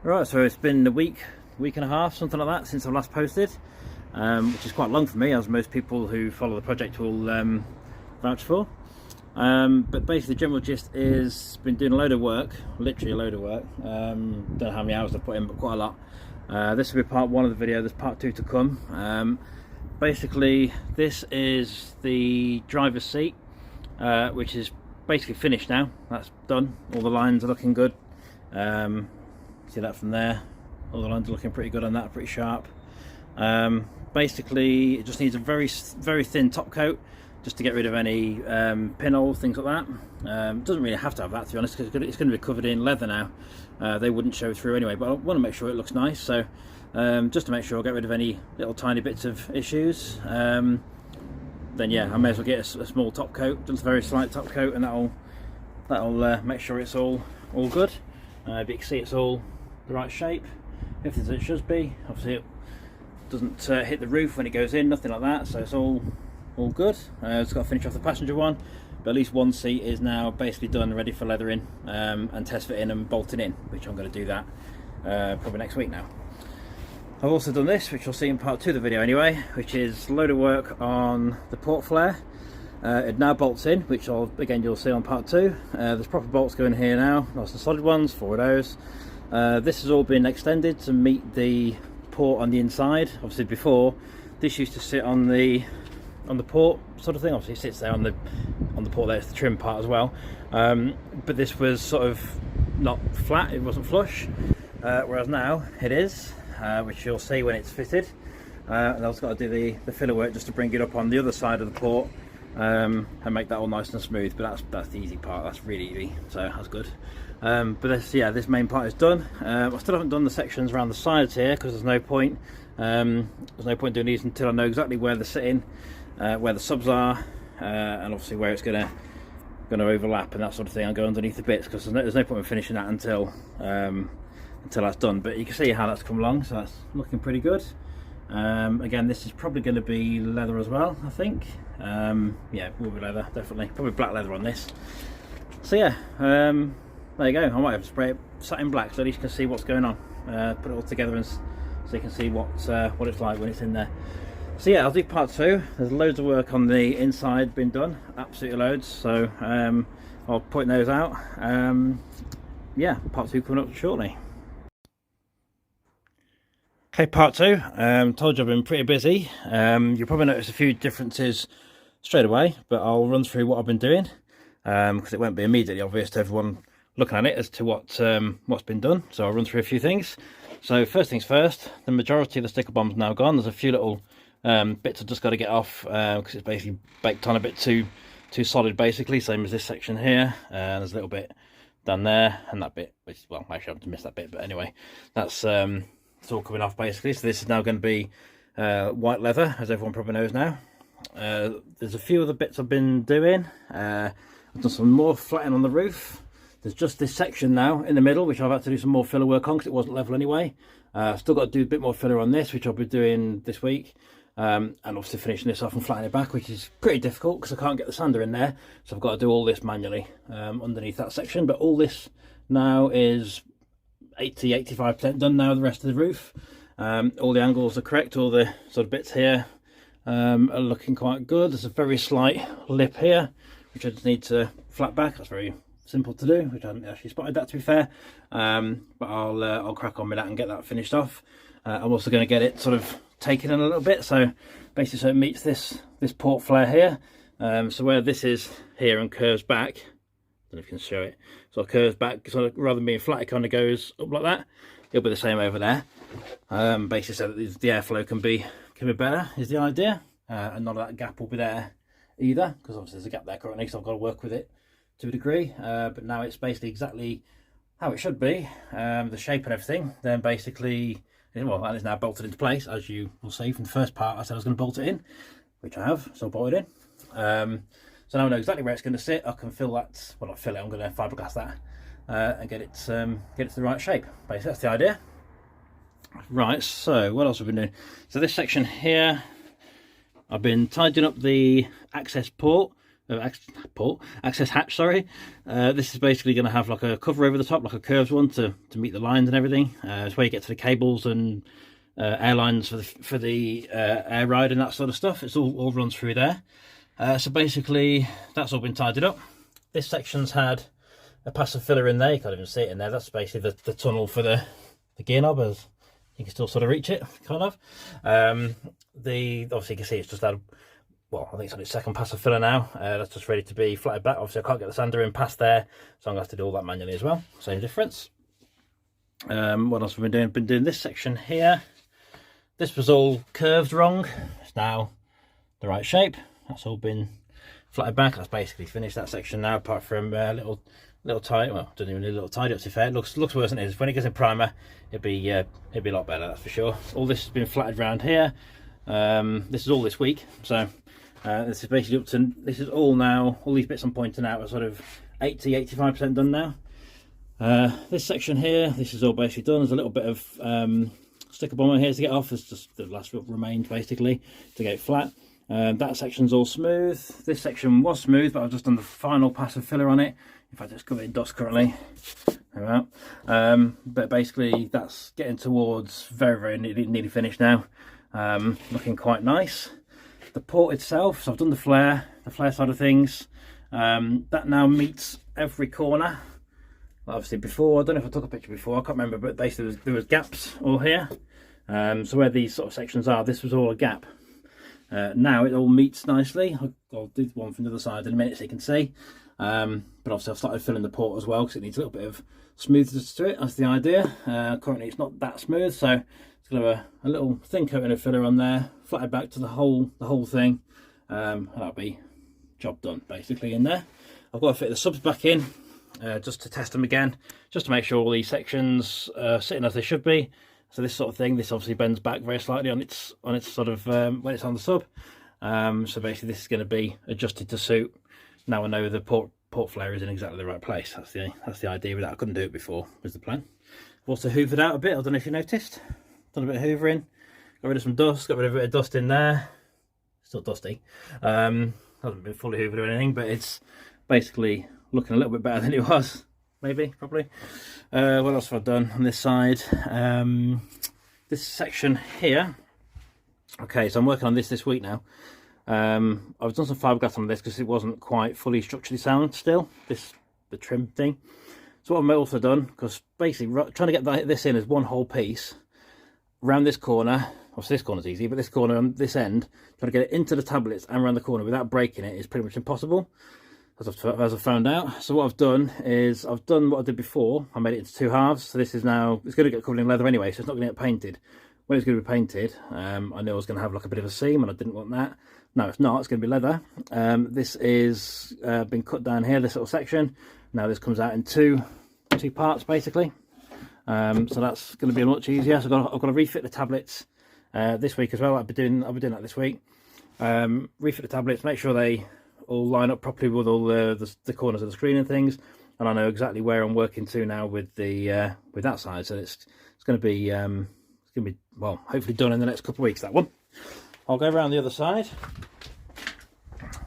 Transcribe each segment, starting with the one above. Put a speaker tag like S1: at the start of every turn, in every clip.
S1: Right, so it's been a week and a half, something like that, since I last posted, which is quite long for me, as most people who follow the project will vouch for. But basically, the general gist is been doing a load of work, literally a load of work. Don't know how many hours I've put in, but quite a lot. This will be part one of the video. There's part two to come. Basically, this is the driver's seat, which is basically finished now. That's done. All the lines are looking good. See that from there, all the lines are looking pretty good on that, pretty sharp. Basically it just needs a very thin top coat just to get rid of any pinholes, things like that. It doesn't really have to have that, to be honest, because it's going to be covered in leather now. They wouldn't show through anyway, but I want to make sure it looks nice, so just to make sure I'll get rid of any little tiny bits of issues. Then yeah, I may as well get a small top coat, just a very slight top coat, and that'll make sure it's all good. But you can see it's all the right shape, everything as it should be. Obviously it doesn't hit the roof when it goes in, nothing like that, so it's all good. It's got to finish off the passenger one, but at least one seat is now basically done, ready for leathering and test fitting and bolting in, which I'm going to do that probably next week now. I've also done this, which you'll see in part two of the video anyway, which is a load of work on the port flare. It now bolts in, which you'll see on part two. There's proper bolts going here now, nice and solid ones, 4 of those. This has all been extended to meet the port on the inside. Obviously before, this used to sit on the port sort of thing. Obviously it sits there on the port there, it's the trim part as well. But this was sort of not flat, it wasn't flush, whereas now it is, which you'll see when it's fitted. And I've also got to do the filler work just to bring it up on the other side of the port. And make that all nice and smooth, but that's the easy part. That's really easy, so that's good. But this main part is done. I still haven't done the sections around the sides here because there's no point. There's no point doing these until I know exactly where they're sitting, where the subs are, and obviously where it's gonna overlap and that sort of thing. I'll go underneath the bits because there's no point in finishing that until that's done. But you can see how that's come along, so that's looking pretty good. Again, this is probably going to be leather as well, I think. Yeah, will be leather, definitely. Probably black leather on this. So yeah, there you go. I might have to spray it satin black so at least you can see what's going on. Put it all together and so you can see what it's like when it's in there. So yeah, I'll do part two. There's loads of work on the inside been done, absolutely loads. So I'll point those out. Yeah, part two coming up shortly. Okay, part two. Told you I've been pretty busy. You'll probably notice a few differences straight away, but I'll run through what I've been doing because it won't be immediately obvious to everyone looking at it as to what's been done. So I'll run through a few things. So first things first, the majority of the sticker bomb's now gone. There's a few little bits I've just got to get off because it's basically baked on a bit too solid, basically. Same as this section here. There's a little bit down there and that bit, which, well, actually I've missed that bit, but anyway, that's it's all coming off basically. So this is now going to be white leather, as everyone probably knows now. There's a few other bits I've been doing. I've done some more flattening on the roof. There's just this section now in the middle, which I've had to do some more filler work on because it wasn't level anyway. Still got to do a bit more filler on this, which I'll be doing this week. And obviously finishing this off and flattening it back, which is pretty difficult because I can't get the sander in there. So I've got to do all this manually underneath that section. But all this now is 80–85% done now. The rest of the roof, all the angles are correct, all the sort of bits here are looking quite good. There's a very slight lip here which I just need to flat back. That's very simple to do, which I hadn't actually spotted that, to be fair. But I'll crack on with that and get that finished off. I'm also going to get it sort of taken in a little bit, so basically so it meets this port flare here. So where this is here and curves back, I don't know if you can show it, so it curves back, so rather than being flat it kind of goes up like that. It'll be the same over there, basically so that the airflow can be better is the idea, and none of that gap will be there either, because obviously there's a gap there currently, so I've got to work with it to a degree, but now it's basically exactly how it should be, the shape and everything. Then basically, well, that is now bolted into place, as you will see from the first part. I said I was going to bolt it in, which I have, so bolted in. So now I know exactly where it's going to sit. I can fill that, well, not fill it, I'm going to fiberglass that and get it to the right shape. Basically, that's the idea. Right, so what else have we been doing? So this section here, I've been tidying up the access port access hatch, sorry. This is basically going to have like a cover over the top, like a curved one to meet the lines and everything. It's where you get to the cables and airlines for the air ride and that sort of stuff. It's all runs through there. So basically that's all been tidied up. This section's had a passive filler in there. You can't even see it in there. That's basically the tunnel for the gear knob, as you can still sort of reach it, kind of. Obviously you can see it's just had, well, I think it's on its second passive filler now. That's just ready to be flatted back. Obviously I can't get the sander in past there, so I'm going to have to do all that manually as well. Same difference. What else have we been doing? Been doing this section here. This was all curved wrong. It's now the right shape. That's all been flatted back. That's basically finished that section now, apart from a little tidy. Well, doesn't even need a little tidy up, to be fair. It looks worse than it is. When it gets in primer, it'd be a lot better, that's for sure. All this has been flatted around here. This is all this week, so this is basically up to, this is all now, all these bits I'm pointing out are sort of 80-85% done now. This section here, this is all basically done. There's a little bit of sticker bomb here to get off. It's just the last remains basically to get it flat. That section's all smooth. This section was smooth, but I've just done the final passive filler on it. In fact, it's covered in dust currently. There we are. But basically that's getting towards very nearly finished now. Looking quite nice. The port itself, so I've done the flare side of things. That now meets every corner. Obviously before, I don't know if I took a picture before, I can't remember, but basically there was gaps all here. So where these sort of sections are, this was all a gap. Now it all meets nicely. I'll do one from the other side in a minute so you can see. But obviously I've started filling the port as well because it needs a little bit of smoothness to it. That's the idea. Currently it's not that smooth, so it's going to have a little thin coating of filler on there, flatted back to the whole thing, and that'll be job done basically in there. I've got to fit the subs back in just to test them again, just to make sure all these sections are sitting as they should be. So this sort of thing, this obviously bends back very slightly on its sort of when it's on the sub. So basically this is going to be adjusted to suit. Now I know the port flare is in exactly the right place. That's the idea with that. I couldn't do it before, was the plan. I've also hoovered out a bit. I don't know if you noticed. Done a bit of hoovering. Got rid of some dust. Got rid of a bit of dust in there. Still dusty. Hasn't been fully hoovered or anything, but it's basically looking a little bit better than it was. Maybe, probably. What else have I done on this side? This section here. Okay, so I'm working on this week now. I've done some fiberglass on this because it wasn't quite fully structurally sound still, the trim thing. So what I've also done, because basically trying to get this in as one whole piece, around this corner, obviously this corner's easy, but this corner on this end, trying to get it into the tablets and around the corner without breaking it is pretty much impossible. As I've found out. So what I've done is I've done what I did before. I made it into two halves. So this is now, it's going to get covered in leather anyway, so it's not going to get painted. When it's going to be painted, I knew I was going to have like a bit of a seam and I didn't want that. No, it's not. It's going to be leather. This is been cut down here, this little section. Now this comes out in two parts basically. So that's going to be much easier. So I've got to refit the tablets this week as well. I'll be doing that this week. Refit the tablets, make sure they all line up properly with all the corners of the screen and things, and I know exactly where I'm working to now with the with that side. So it's going to be well, hopefully done in the next couple of weeks, that one. I'll go around the other side.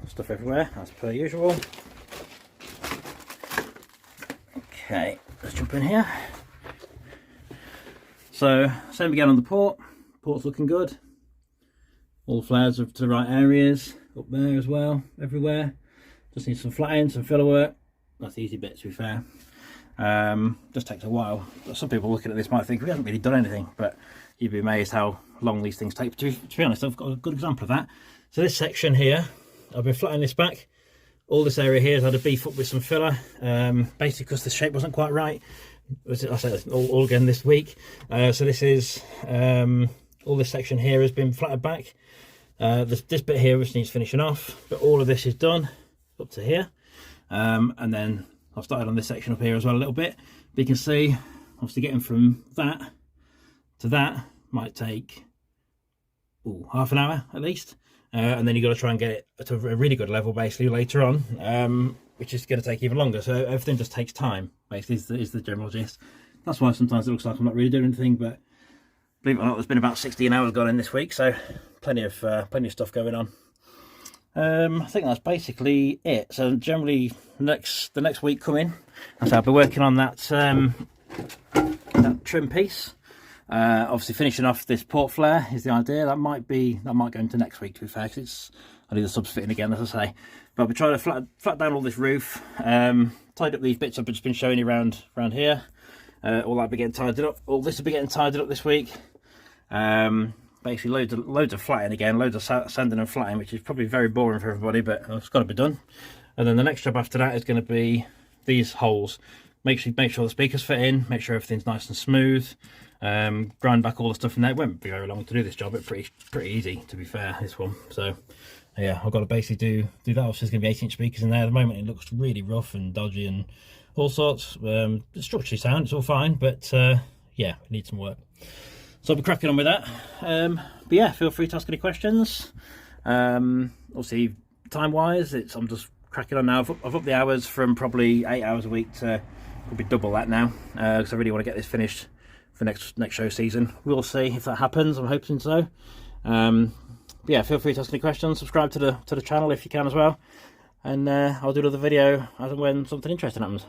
S1: Stuff everywhere as per usual. Okay, let's jump in here. So same again on the port. Port's looking good. All the flares are to the right areas. Up there as well, everywhere. Just need some flatting, some filler work. That's the easy bit, to be fair. Just takes a while. Some people looking at this might think we haven't really done anything, but you'd be amazed how long these things take. To be honest, I've got a good example of that. So this section here, I've been flattening this back. All this area here has had to beef up with some filler, basically because the shape wasn't quite right. I said all again this week. So this is all this section here has been flattened back. This bit here which needs finishing off, but all of this is done up to here, and then I've started on this section up here as well a little bit. But you can see obviously getting from that to that might take half an hour at least, and then you've got to try and get it to a really good level basically later on, which is going to take even longer. So everything just takes time basically is the general gist. That's why sometimes it looks like I'm not really doing anything, but believe it or not, there's been about 16 hours gone in this week, so plenty of stuff going on. I think that's basically it. So generally the next week coming, so I'll be working on that that trim piece. Obviously finishing off this port flare is the idea. That might go into next week, to be fair, because I need the subs fitting again, as I say. But I'll be trying to flat down all this roof, tied up these bits I've just been showing you around here. All that'll be getting tidied up. All this will be getting tidied up this week. Basically loads of flatting again, loads of sanding and flatting, which is probably very boring for everybody, but it's got to be done. And then the next job after that is going to be these holes. Make sure the speakers fit in, make sure everything's nice and smooth. Grind back all the stuff in there. It won't be very long to do this job. It's pretty easy, to be fair, this one. So yeah, I've got to basically do that. Obviously, there's going to be 8-inch speakers in there. At the moment, it looks really rough and dodgy and all sorts. It's structurally sound, it's all fine, but yeah, it needs some work. So I'll be cracking on with that. But yeah, feel free to ask any questions. Obviously, time-wise, I'm just cracking on now. I've upped the hours from probably 8 hours a week to probably double that now, because I really want to get this finished for next show season. We'll see if that happens. I'm hoping so. But yeah, feel free to ask any questions. Subscribe to the channel if you can as well, and I'll do another video as and when something interesting happens.